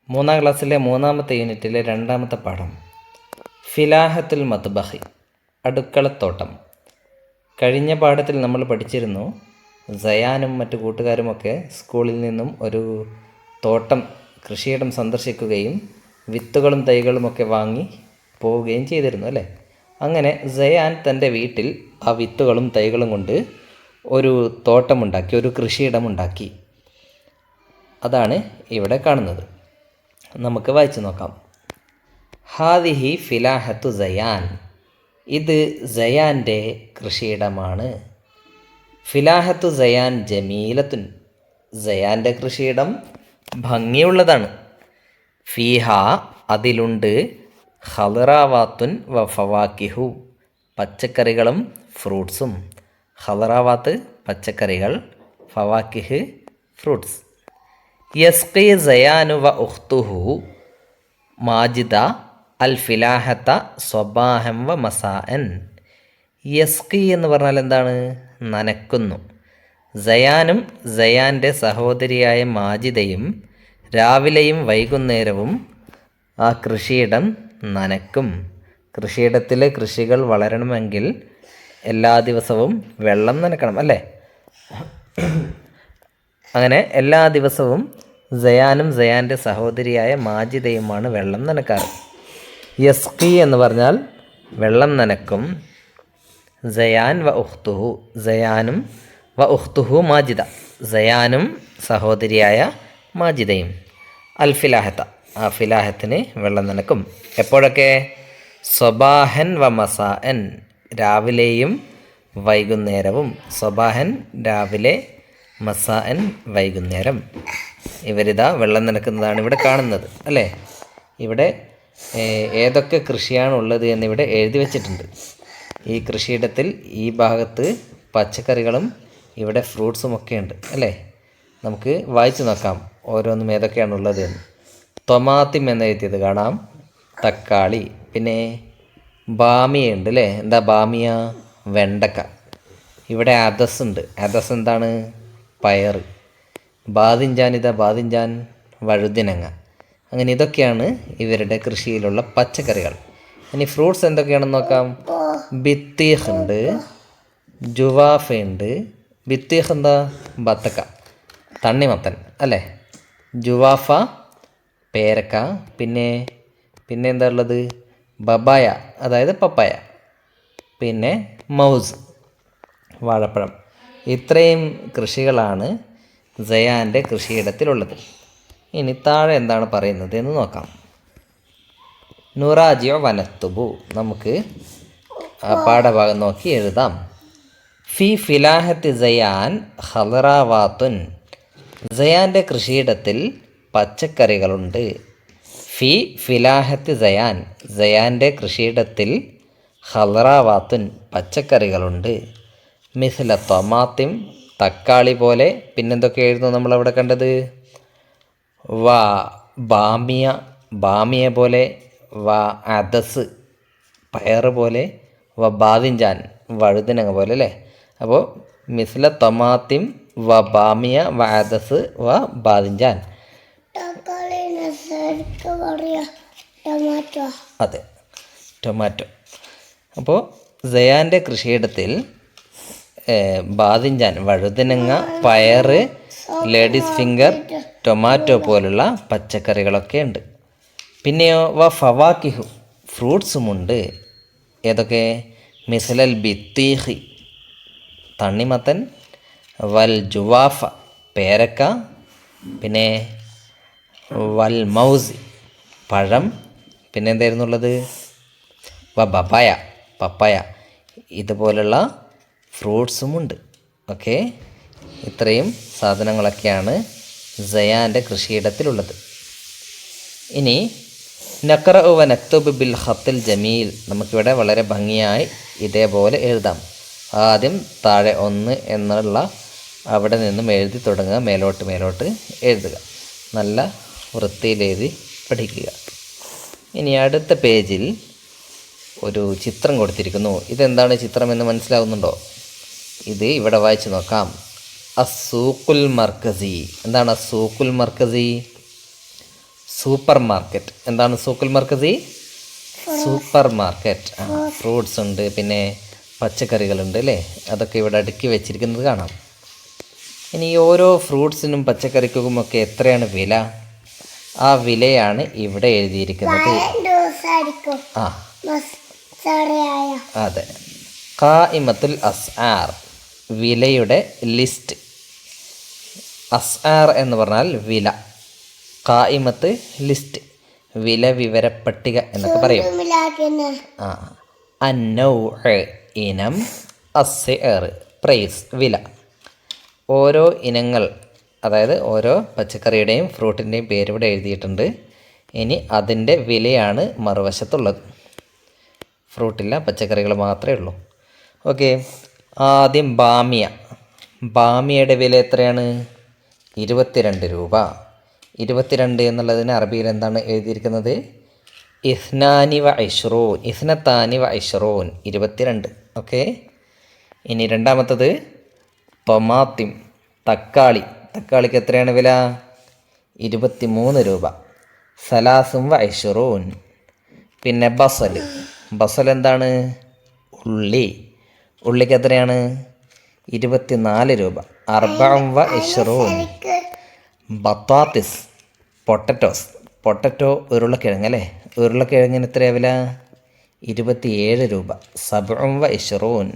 മൂന്നാം ക്ലാസ്സിലെ മൂന്നാമത്തെ യൂണിറ്റിലെ രണ്ടാമത്തെ പാഠം ഫിലാഹത്തുൽ മത്ബഖി, അടുക്കളത്തോട്ടം. കഴിഞ്ഞ പാഠത്തിൽ നമ്മൾ പഠിച്ചിരുന്നു, സയാനും മറ്റു കൂട്ടുകാരുമൊക്കെ സ്കൂളിൽ നിന്നും ഒരു തോട്ടം, കൃഷിയിടം സന്ദർശിക്കുകയും വിത്തുകളും തൈകളുമൊക്കെ വാങ്ങി പോവുകയും ചെയ്തിരുന്നു അല്ലേ. അങ്ങനെ സയാൻ തൻ്റെ വീട്ടിൽ ആ വിത്തുകളും തൈകളും കൊണ്ട് ഒരു തോട്ടമുണ്ടാക്കി, ഒരു കൃഷിയിടമുണ്ടാക്കി. അതാണ് ഇവിടെ കാണുന്നത്. നമുക്ക് വായിച്ചു നോക്കാം. ഹാദിഹി ഫിലാഹത്തു സയാൻ, ഇത് സയാൻ്റെ കൃഷിയിടമാണ്. ഫിലാഹത്തു സയാൻ ജമീലത്തുൻ, സയാൻ്റെ കൃഷിയിടം ഭംഗിയുള്ളതാണ്. ഫീഹ, അതിലുണ്ട് ഖളറാവാത്തുൻ വ ഫവാക്കിഹു, പച്ചക്കറികളും ഫ്രൂട്ട്സും. ഖളറാവാത്ത് പച്ചക്കറികൾ, ഫവാക്കിഹ് ഫ്രൂട്ട്സ്. യസ്ഖി സയാനു വ ഉഖ്തുഹു മാജിദ അൽ ഫിലാഹത്ത സ്വബാഹം വ മസാഅൻ. യസ്ഖി എന്ന് പറഞ്ഞാൽ എന്താണ്? നനക്കുന്നു. സയാനും സയാൻ്റെ സഹോദരിയായ മാജിദയും രാവിലെയും വൈകുന്നേരവും ആ കൃഷിയിടം നനക്കും. കൃഷിയിടത്തിലെ കൃഷികൾ വളരണമെങ്കിൽ എല്ലാ ദിവസവും വെള്ളം നനക്കണം അല്ലേ. അങ്ങനെ എല്ലാ ദിവസവും സയാനും സയാൻ്റെ സഹോദരിയായ മാജിദയുമാണ് വെള്ളം നനക്കാറ്. യസ്ഖി എന്ന് പറഞ്ഞാൽ വെള്ളം നനക്കും. സയാൻ വ ഉഖ്തുഹു, സയാനും വ ഉഖ്തുഹു മാജിദ, സയാനും സഹോദരിയായ മാജിദയും. അൽ ഫിലാഹത്ത, ആ ഫിലാഹത്തിന് വെള്ളം നനക്കും. എപ്പോഴൊക്കെ? സ്വബാഹൻ വ മസാഅൻ, രാവിലെയും വൈകുന്നേരവും. സ്വബാഹൻ രാവിലെ, മസാഅൻ വൈകുന്നേരം. ഇവരിതാ വെള്ളം നനക്കുന്നതാണ് ഇവിടെ കാണുന്നത് അല്ലേ. ഇവിടെ ഏതൊക്കെ കൃഷിയാണ് ഉള്ളത് എന്നിവിടെ എഴുതി വച്ചിട്ടുണ്ട്. ഈ കൃഷിയിടത്തിൽ ഈ ഭാഗത്ത് പച്ചക്കറികളും ഇവിടെ ഫ്രൂട്ട്സും ഒക്കെ ഉണ്ട് അല്ലേ. നമുക്ക് വായിച്ചു നോക്കാം ഓരോന്നും ഏതൊക്കെയാണുള്ളത് എന്ന്. ടൊമാറ്റം എന്ന് എഴുതിയത് കാണാം, തക്കാളി, പിന്നെ ബാമിയ ഉണ്ട് അല്ലേ. എന്താ ബാമിയ? വെണ്ടക്ക. ഇവിടെ അദസ് ഉണ്ട്. അദസ് എന്താണ്? പയർ. ബാദിഞ്ചാൻ, ഇതാ ബാദിഞ്ചാൻ, വഴുതിനങ്ങ. അങ്ങനെ ഇതൊക്കെയാണ് ഇവരുടെ കൃഷിയിലുള്ള പച്ചക്കറികൾ. ഇനി ഫ്രൂട്ട്സ് എന്തൊക്കെയാണെന്ന് നോക്കാം. ബിത്തീഖ് ഉണ്ട്, ജുവാഫ ഉണ്ട്. ബിത്തീഖ് എന്താ? ബത്തക്ക, തണ്ണിമത്തൻ അല്ലേ. ജുവാഫ പേരക്ക. പിന്നെ എന്താ ഉള്ളത്? ബബായ, അതായത് പപ്പായ. പിന്നെ മൗസ്, വാഴപ്പഴം. ഇത്രയും കൃഷികളാണ് സയാൻ്റെ കൃഷിയിടത്തിലുള്ളത്. ഇനി താഴെ എന്താണ് പറയുന്നത് എന്ന് നോക്കാം. നുറാജിയോ വനത്തുബു, നമുക്ക് പാഠഭാഗം നോക്കി എഴുതാം. ഫി ഫിലാഹത്ത് സയാൻ ഖളറാവാത്തുൻ, സയാൻ്റെ കൃഷിയിടത്തിൽ പച്ചക്കറികളുണ്ട്. ഫി ഫിലാഹത്ത് സയാൻ, സയാൻ്റെ കൃഷിയിടത്തിൽ ഖളറാവാത്തുൻ പച്ചക്കറികളുണ്ട്. മിസ്ല ടൊമാറ്റം, തക്കാളി പോലെ. പിന്നെന്തൊക്കെ എഴുതുന്നു നമ്മളവിടെ കണ്ടത്? വ ബാമിയ, ബാമിയ പോലെ. വ അദസ്, പയർ പോലെ. വ ബാദിഞ്ചാൻ, വഴുതിനങ്ങ പോലെ അല്ലേ. അപ്പോൾ മിസ്ല ടൊമാറ്റം വ ബാമിയ വ അദസ് വ ബാദിഞ്ചാൻ. അതെ, ടൊമാറ്റോ. അപ്പോൾ സയാൻ്റെ കൃഷിയിടത്തിൽ ബാദിഞ്ചാൻ, വഴുതിനങ്ങ, പയർ, ലേഡീസ് ഫിംഗർ, ടൊമാറ്റോ പോലുള്ള പച്ചക്കറികളൊക്കെ ഉണ്ട്. പിന്നെയോ വ ഫവാക്കിഹു, ഫ്രൂട്ട്സുമുണ്ട്. ഏതൊക്കെ? മിസലൽ ബിത്തീഖി, തണ്ണിമത്തൻ. വൽ ജുവാഫ, പേരക്ക. പിന്നെ വൽ മൗസ്, പഴം. പിന്നെ എന്തായിരുന്നുള്ളത്? വ ബബായ, പപ്പായ. ഇതുപോലുള്ള ഫ്രൂട്ട്സുമുണ്ട്. ഓക്കെ, ഇത്രയും സാധനങ്ങളൊക്കെയാണ് സയാൻ്റെ കൃഷിയിടത്തിലുള്ളത്. ഇനി നഖറഉ വ നക്തുബ് ബിൽ ഖത്തിൽ ജമീൽ, നമുക്കിവിടെ വളരെ ഭംഗിയായി ഇതേപോലെ എഴുതാം. ആദ്യം താഴെ 1 എന്നുള്ള അവിടെ നിന്നും എഴുതി തുടങ്ങുക, മേലോട്ട് എഴുതുക. നല്ല വൃത്തിയിൽ എഴുതി പഠിക്കുക. ഇനി അടുത്ത പേജിൽ ഒരു ചിത്രം കൊടുത്തിരിക്കുന്നു. ഇതെന്താണ് ചിത്രം എന്ന് മനസ്സിലാവുന്നുണ്ടോ? ഇത് ഇവിടെ വായിച്ചു നോക്കാം. അസ്സൂഖുൽ മർക്കസി. എന്താണ് അസ്സൂഖുൽ മർക്കസി? Super market. എന്താണ് സൂക്കുൽ മർക്കസി? Super market. ഫ്രൂട്ട്സ് ഉണ്ട്, പിന്നെ പച്ചക്കറികളുണ്ട് അല്ലേ, അതൊക്കെ ഇവിടെ അടുക്കി വെച്ചിരിക്കുന്നത് കാണാം. ഇനി ഓരോ ഫ്രൂട്ട്സിനും പച്ചക്കറിക്കുമൊക്കെ എത്രയാണ് വില? ആ വിലയാണ് ഇവിടെ എഴുതിയിരിക്കുന്നത്. ആ അതെ, ഖായിമത്തുൽ അസ്ആർ, വിലയുടെ ലിസ്റ്റ്. അസ്ആർ എന്ന് പറഞ്ഞാൽ വില, ഖായിമത്ത് ലിസ്റ്റ്, വില വിവര പട്ടിക എന്നൊക്കെ പറയും. അന്നൗഅ് ഇനം, അസ്ഇർ പ്രൈസ് വില. ഓരോ ഇനങ്ങൾ, അതായത് ഓരോ പച്ചക്കറിയുടെയും ഫ്രൂട്ടിൻ്റെയും പേര് ഇവിടെ എഴുതിയിട്ടുണ്ട്. ഇനി അതിൻ്റെ വിലയാണ് മറുവശത്തുള്ളത്. ഫ്രൂട്ടില്ല, പച്ചക്കറികൾ മാത്രമേ ഉള്ളൂ. ഓക്കെ, ആദ്യം ബാമിയ. ബാമിയയുടെ വില എത്രയാണ്? 22 രൂപ. 22 എന്നുള്ളതിന് അറബിയിൽ എന്താണ് എഴുതിയിരിക്കുന്നത്? ഇസ്നാനി വ ഇഷ്റൂൻ, ഇസ്നത്താനി വ ഇഷ്റൂൻ, 22. ഓക്കെ, ഇനി രണ്ടാമത്തത് ടൊമാത്തിം, തക്കാളി. തക്കാളിക്ക് എത്രയാണ് വില? 23 രൂപ. സലാസും വ ഇഷ്റൂൻ. പിന്നെ ബസൽ, ബസൽ എന്താണ്? ഉള്ളി. ഉള്ളിക്ക് എത്രയാണ്? 24 രൂപ. അർബഉം വ ഇഷ്റൂൻ. ബത്താത്തിസ്, പൊട്ടറ്റോസ്, പൊട്ടറ്റോ ഉരുളക്കിഴങ്ങ് അല്ലേ, ഉരുളക്കിഴങ്ങിന് എത്രയാണ് വില? 27 രൂപ. സബ്ഉം വ ഇഷ്റൂൻ.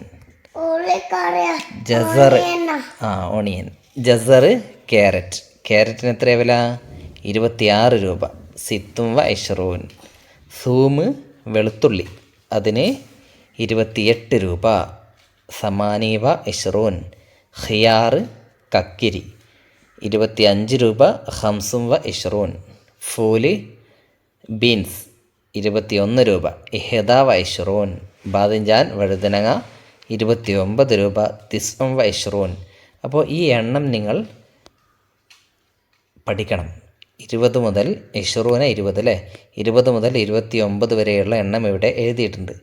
ജസർ, ഓണിയൻ. ജസർ ക്യാരറ്റ്, ക്യാരറ്റിന് എത്രയാണ് വില? 26 രൂപ. സിത്തും വ ഇഷ്റൂൻ. സൂമ് വെളുത്തുള്ളി, അതിന് 28 രൂപ. സമാനി വ ഇഷ്റൂൻ. ഖിയാർ കക്കിരി, 25 രൂപ. ഹംസും വ ഇഷ്റൂൻ. ഫൂല് ബീൻസ്, 21 രൂപ. ഇഹദ വ ഇഷ്റൂൻ. ബാദിഞ്ചാൻ വഴുതനങ്ങ, 29 രൂപ. തിസ്ഉം വ ഇഷ്റൂൻ. അപ്പോൾ ഈ എണ്ണം നിങ്ങൾ പഠിക്കണം. 20 മുതൽ ഇഷ്റൂന 20 അല്ലേ, 20 മുതൽ 29 വരെയുള്ള എണ്ണം ഇവിടെ എഴുതിയിട്ടുണ്ട്.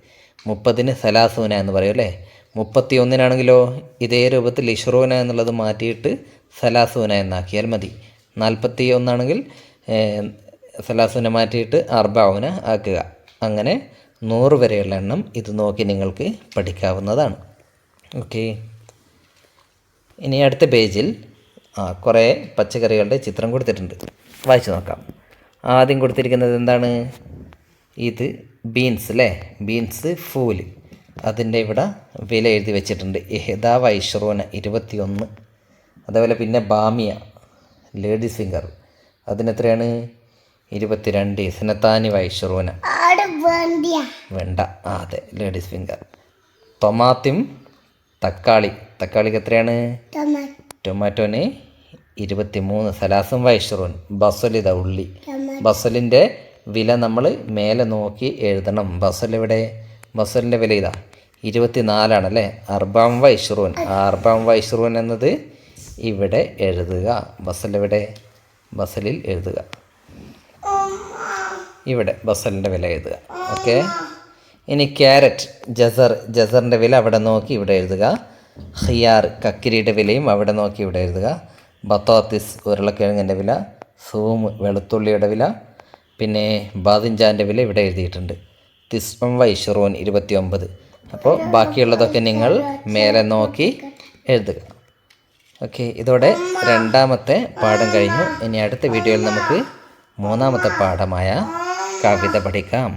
30-ന് സലാസൂന എന്ന് പറയും അല്ലേ. 31-നാണെങ്കിലോ ഇതേ രൂപത്തിൽ ഇഷ്റൂന എന്നുള്ളത് മാറ്റിയിട്ട് സലാസൂന എന്നാക്കിയാൽ മതി. 41-ആണെങ്കിൽ സലാസൂന മാറ്റിയിട്ട് അർബഊന ആക്കുക. അങ്ങനെ 100 വരെയുള്ള എണ്ണം ഇത് നോക്കി നിങ്ങൾക്ക് പഠിക്കാവുന്നതാണ്. ഓക്കെ, ഇനി അടുത്ത പേജിൽ കുറേ പച്ചക്കറികളുടെ ചിത്രം കൊടുത്തിട്ടുണ്ട്, വായിച്ചു നോക്കാം. ആദ്യം കൊടുത്തിരിക്കുന്നത് എന്താണ്? ഇത് ബീൻസ് അല്ലേ, ബീൻസ് ഫൂല്, അതിൻ്റെ ഇവിടെ വില എഴുതി വെച്ചിട്ടുണ്ട്. ഇഹദ വ ഇഷ്റൂന, 21. അതേപോലെ പിന്നെ ബാമിയ, ലേഡീസ് ഫിംഗർ, അതിനെത്രയാണ്? 22. ഇസ്നത്താനി വ ഇഷ്റൂന, വെണ്ട, അതെ, ലേഡീസ് ഫിംഗർ. ടൊമാത്തിം, തക്കാളി, തക്കാളിക്ക് എത്രയാണ്? ടൊമാറ്റോന് 23. സലാസും വ ഇഷ്റൂൻ. ബസലിത, ഉള്ളി, ബസലിൻ്റെ വില നമ്മൾ മേലെ നോക്കി എഴുതണം. ബസൽ എവിടെ? ബസലിൻ്റെ വില ഇതാ 24 അർബഉം വ ഇഷ്റൂൻ. അർബഉം വ ഇഷ്റൂൻ എന്നത് ഇവിടെ എഴുതുക. ബസൽ എവിടെ? ബസലിൽ എഴുതുക, ഇവിടെ ബസലിൻ്റെ വില എഴുതുക. ഓക്കെ, ഇനി ക്യാരറ്റ്, ജസർ, ജസറിൻ്റെ വില അവിടെ നോക്കി ഇവിടെ എഴുതുക. ഖിയാർ കക്കിരിയുടെ വിലയും അവിടെ നോക്കി ഇവിടെ എഴുതുക. ബത്താത്തിസ് ഉരുളക്കിഴങ്ങിൻ്റെ വില. സൂം വെളുത്തുള്ളിയുടെ വില. പിന്നെ ബാദിഞ്ചാൻ്റെ വില ഇവിടെ എഴുതിയിട്ടുണ്ട്. തിസ്ഉം വ ഇഷ്റൂൻ 29. അപ്പോൾ ബാക്കിയുള്ളതൊക്കെ നിങ്ങൾ മേലെ നോക്കി എഴുതുക. ഓക്കെ, ഇതോടെ രണ്ടാമത്തെ പാഠം കഴിഞ്ഞു. ഇനി അടുത്ത വീഡിയോയിൽ നമുക്ക് മൂന്നാമത്തെ പാഠമായ കവിത പഠിക്കാം.